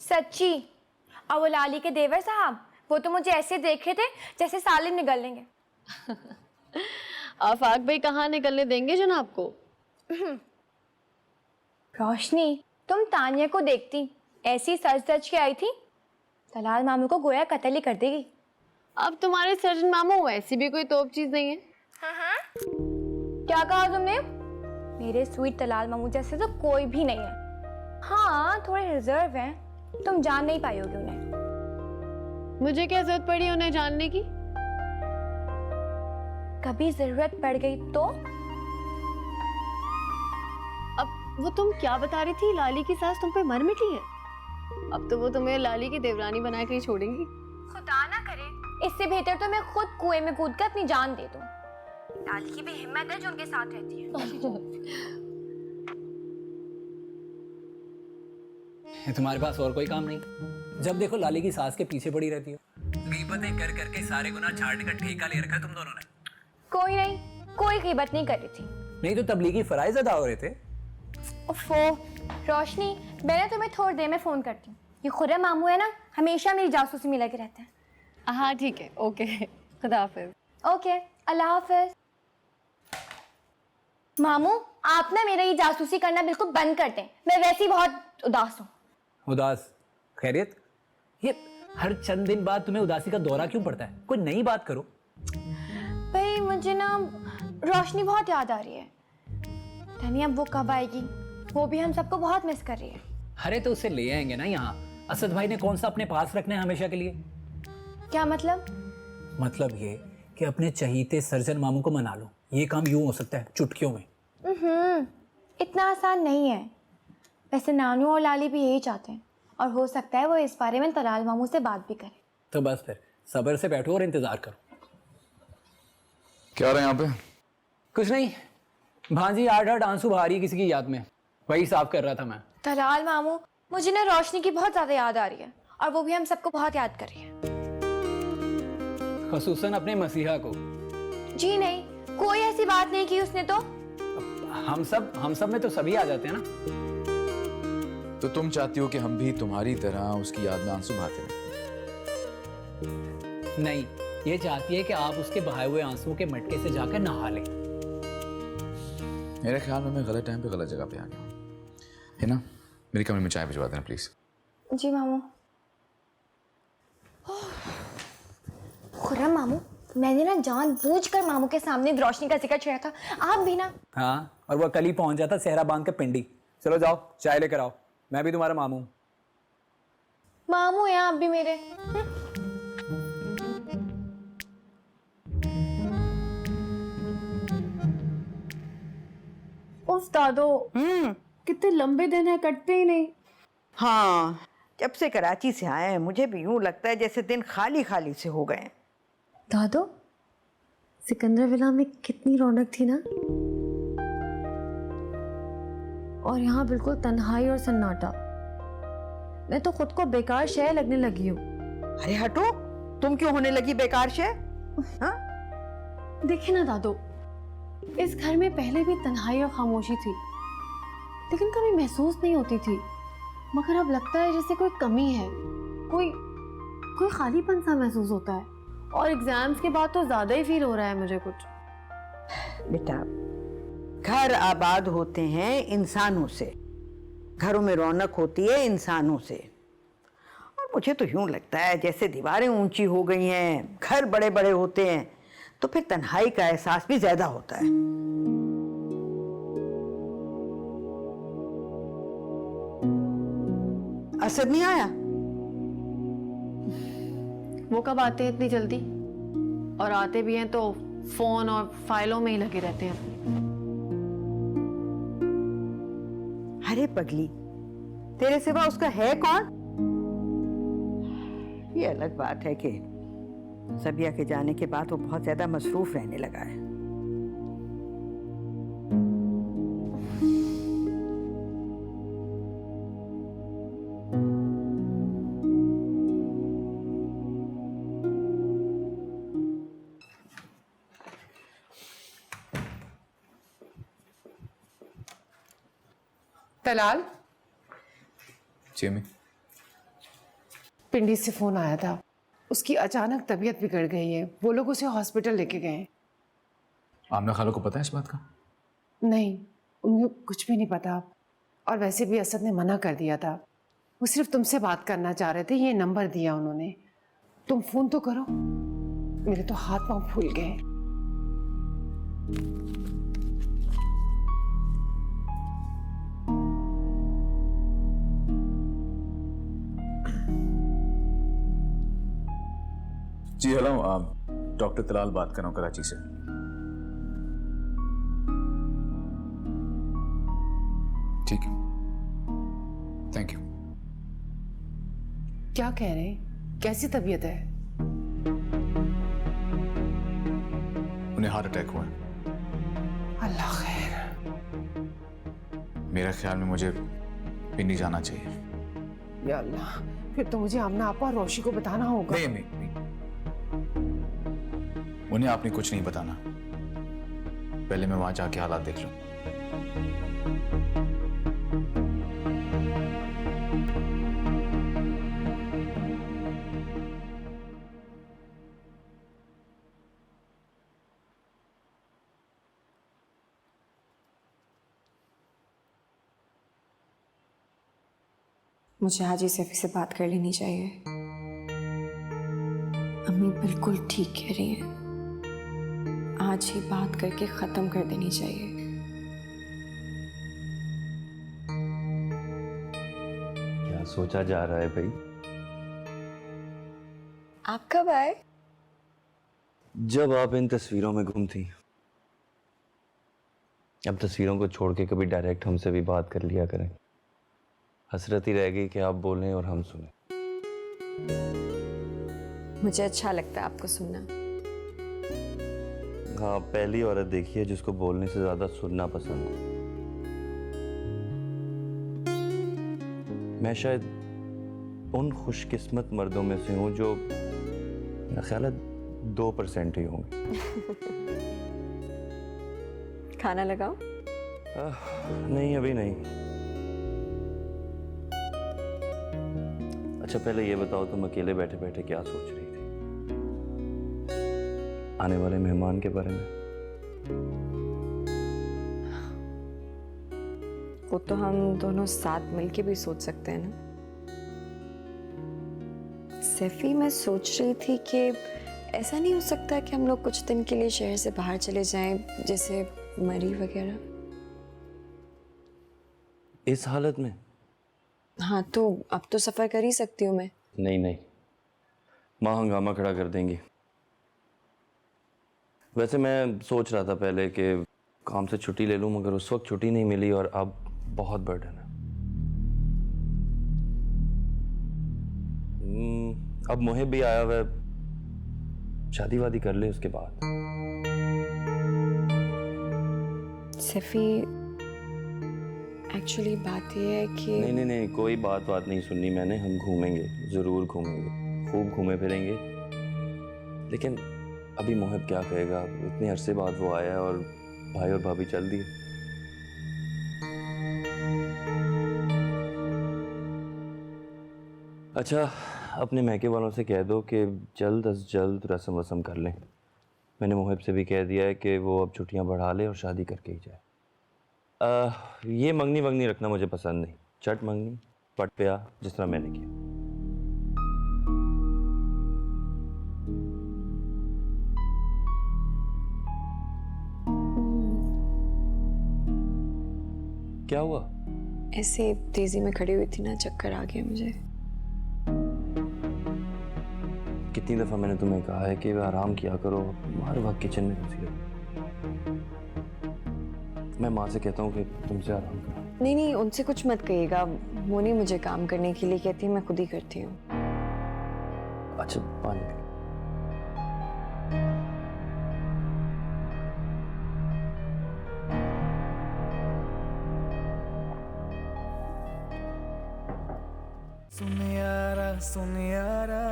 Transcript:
सच्ची। और वो लाली के देवर साहब, वो तो मुझे ऐसे देख रहे थे जैसे सालिम निकल लेंगे। आफाक भाई कहाँ निकलने देंगे जनाब को? रोशनी, तुम तानिया को देखती ऐसी सच सच के आई थी, तलाल मामू को गोया कत्ल ही कर देगी। अब तुम्हारे सर्जन मामू वैसी भी कोई तोप चीज नहीं है। क्या कहा तुमने? मेरे स्वीट तलाल मामू जैसे तो कोई भी नहीं है। हाँ, थोड़े रिजर्व हैं, तुम जान नहीं पाई होगी उन्हें। मुझे क्या जरूरत पड़ी उन्हें जानने की? कभी जरूरत पड़ गई तो? अब वो तुम क्या बता रही थी? लाली की सास तुम पे मर मिटी है? अब तो वो तुम्हें लाली की देवरानी बना के ही छोड़ेंगी। खुदा ना करे, इससे बेहतर तो मैं खुद कुएं में कूद कर अपनी जान दे दूं। लाली की भी हिम्मत है जो उनके साथ रहती है। तुम्हारे पास और कोई काम नहीं? जब देखो लाली की सास के पीछे पड़ी रहती हो। गीबतें कर करके सारे गुनाह झाड़ने का ठेका ले रखा तुम दोनों ने। कोई नहीं, कोई गीबत नहीं कर रही थी। नहीं तो तबलीगी फराइज अदा हो रहे थे। ओफो रोशनी, मैं ना तुम्हें थोड़ी देर में फोन करती हूँ। ये खुर्रम मामू है ना, हमेशा मेरी जासूसी में लगे रहते हैं। हाँ ठीक है, ओके, खुदा हाफिज। ओके, अल्लाह हाफिज। मामू, आप ना मेरा ये जासूसी करना बिल्कुल बंद कर दें, मैं वैसे ही बहुत उदास हूँ। उदास? खैरियत? ये हर चंद दिन बाद तुम्हें उदासी का दौरा क्यों पड़ता है? कोई नई बात करो। भाई मुझे ना रोशनी बहुत याद आ रही है। तनी अब वो कब आएगी? वो भी हम सबको बहुत मिस कर रही है। अरे तो उसे ले आएंगे ना यहाँ। असद भाई ने कौन सा अपने पास रखना है हमेशा के लिए? क्या मतलब? मतलब ये कि अपने चहीते सर्जन मामू को मना लो। ये काम यूं हो सकता है चुटकियों में। इतना आसान नहीं है। वैसे नानू और लाली भी यही चाहते हैं, और हो सकता है वो इस बारे में तलाल मामू से बात भी करें। तो बस फिर सब्र से बैठो और इंतजार करो। क्या रहे यहाँ पे? कुछ नहीं, भांजी 8-8 आंसू बहा रही है किसी की याद में, वही साफ कर रहा था मैं। तलाल मामू, मुझे ना रोशनी की बहुत ज्यादा याद आ रही है, और वो भी हम सबको बहुत याद कर रही है। खसूसन अपने मसीहा को। जी नहीं, कोई ऐसी बात नहीं की उसने तो। हम सब में तो सभी आ जाते हैं ना। तो तुम चाहती हो कि हम भी तुम्हारी तरह उसकी याद में आंसू बहाते रहें? नहीं, ये चाहती है कि आप उसके बहाए हुए आंसुओं के मटके से जाकर नहा लें। मेरे ख्याल में मैं गलत टाइम पे गलत जगह पे आ गया हूँ। है ना, मेरी कमरे में चाय भिजवा देना प्लीज। जी मामू। खुर्रम मामू, मैंने ना जानबूझकर मामू के सामने रोशनी का जिक्र छेड़ा था। आप भी ना। हाँ, और वह कल ही पहुंच जाता सेहरा बांध के पिंडी। चलो जाओ चाय लेकर आओ, मैं भी तुम्हारा मामू। मामू हैं आप भी मेरे। उफ दादो, कितने लंबे दिन है, कटते ही नहीं। हाँ, जब से कराची से आए हैं मुझे भी यूं लगता है जैसे दिन खाली खाली से हो गए। दादो, सिकंदर विला में कितनी रौनक थी ना, और यहाँ बिल्कुल तन्हाई और सन्नाटा। मैं तो खुद को बेकार शय लगने लगी हूँ। अरे हटो, तुम क्यों होने लगी बेकार शे? हाँ? देखिए ना दादो, इस घर में पहले भी तन्हाई और खामोशी थी, लेकिन कभी महसूस नहीं होती थी। मगर अब लगता है जैसे कोई कमी है, कोई खालीपन सा महसूस होता है। और एग्जाम्स के बाद तो ज्यादा ही फील हो रहा है मुझे कुछ। बेटा, घर आबाद होते हैं इंसानों से, घरों में रौनक होती है इंसानों से। और मुझे तो यूं लगता है जैसे दीवारें ऊंची हो गई हैं, घर बड़े बड़े होते हैं, तो फिर तन्हाई का एहसास भी ज्यादा होता है। असद नहीं आया? वो कब आते हैं इतनी जल्दी? और आते भी हैं तो फोन और फाइलों में ही लगे रहते हैं। अरे पगली, तेरे सिवा उसका है कौन? ये अलग बात है कि सबिया के जाने के बाद वो बहुत ज्यादा मसरूफ रहने लगा है। तलाल, जी अम्मी। पिंडी से फ़ोन आया था, उसकी अचानक तबीयत बिगड़ गई है, वो लोग उसे हॉस्पिटल लेके गए। आमना खाला को पता है इस बात का? नहीं, उन्हें कुछ भी नहीं पता, और वैसे भी असद ने मना कर दिया था। वो सिर्फ तुमसे बात करना चाह रहे थे, ये नंबर दिया उन्होंने। तुम फ़ोन तो करो। मेरे तो हाथ पांव फूल गए। जी हेलो, डॉक्टर तलाल बात कर रहा हूँ कराची से। ठीक है, थैंक यू। क्या कह रहे हैं? कैसी तबीयत है? उन्हें हार्ट अटैक हुआ है। अल्लाह खैर। मेरा ख्याल में मुझे पिंडी जाना चाहिए। या अल्लाह, फिर तो मुझे आमना आपा और रोशी को बताना होगा। नहीं अम्मी, नहीं। उन्हें आपने कुछ नहीं बताना, पहले मैं वहां जाके हालात देख लूं। मुझे आज ही सैफी से बात कर लेनी चाहिए। अम्मी बिल्कुल ठीक कह रही हैं, आज ही बात करके खत्म कर देनी चाहिए। क्या सोचा जा रहा है भाई? आप कब आए? जब आप इन तस्वीरों में गुम थी। अब तस्वीरों को छोड़ के कभी डायरेक्ट हमसे भी बात कर लिया करें। हसरत ही रह गई कि आप बोलें और हम सुने। मुझे अच्छा लगता है आपको सुनना। हाँ, पहली औरत देखी है जिसको बोलने से ज्यादा सुनना पसंद है। मैं शायद उन खुशकिस्मत मर्दों में से हूं जो मेरा ख्याल है 2% ही होंगे। खाना लगाओ? नहीं, अभी नहीं। अच्छा, पहले ये बताओ, तुम अकेले बैठे बैठे क्या सोच रही थी? आने वाले मेहमान के बारे में? वो तो हम दोनों साथ मिलके भी सोच सकते हैं ना। सैफी, मैं सोच रही थी कि ऐसा नहीं हो सकता कि हम लोग कुछ दिन के लिए शहर से बाहर चले जाएं, जैसे मरी वगैरह। इस हालत में? हाँ, तो अब तो सफर कर ही सकती हूँ मैं। नहीं नहीं, माँ हंगामा खड़ा कर देंगी। वैसे मैं सोच रहा था पहले कि काम से छुट्टी ले लूं, मगर उस वक्त छुट्टी नहीं मिली और अब बहुत बर्डन है। अब मुहिब भी आया हुआ है, शादी वादी कर ले उसके बाद। सैफी, एक्चुअली बात यह है कि नहीं नहीं नहीं, कोई बात नहीं सुननी मैंने। हम घूमेंगे, जरूर घूमेंगे, खूब घूमे फिरेंगे। लेकिन अभी मोहिब क्या कहेगा? इतने अरसे बाद वो आया है और भाई और भाभी चल दिए। अच्छा, अपने मैके वालों से कह दो कि जल्द अज जल्द रस्म वस्म कर लें। मैंने मोहिब से भी कह दिया है कि वो अब छुट्टियां बढ़ा ले और शादी करके ही जाए। ये मंगनी वंगनी रखना मुझे पसंद नहीं। चट मंगनी, पट पे आ, जिस तरह मैंने किया। क्या हुआ? ऐसे तेजी में खड़ी हुई थी ना, चक्कर आ गया मुझे। कितनी दफ़ा मैंने तुम्हें कहा है कि आराम किया करो, हर वक्त किचन में घुसी रहो। मैं माँ से कहता हूँ कि तुमसे आराम करो। नहीं नहीं, उनसे कुछ मत कहिएगा। वो नहीं मुझे काम करने के लिए कहती, मैं खुद ही करती हूँ। अच्छा, पानी पी। सुन यारा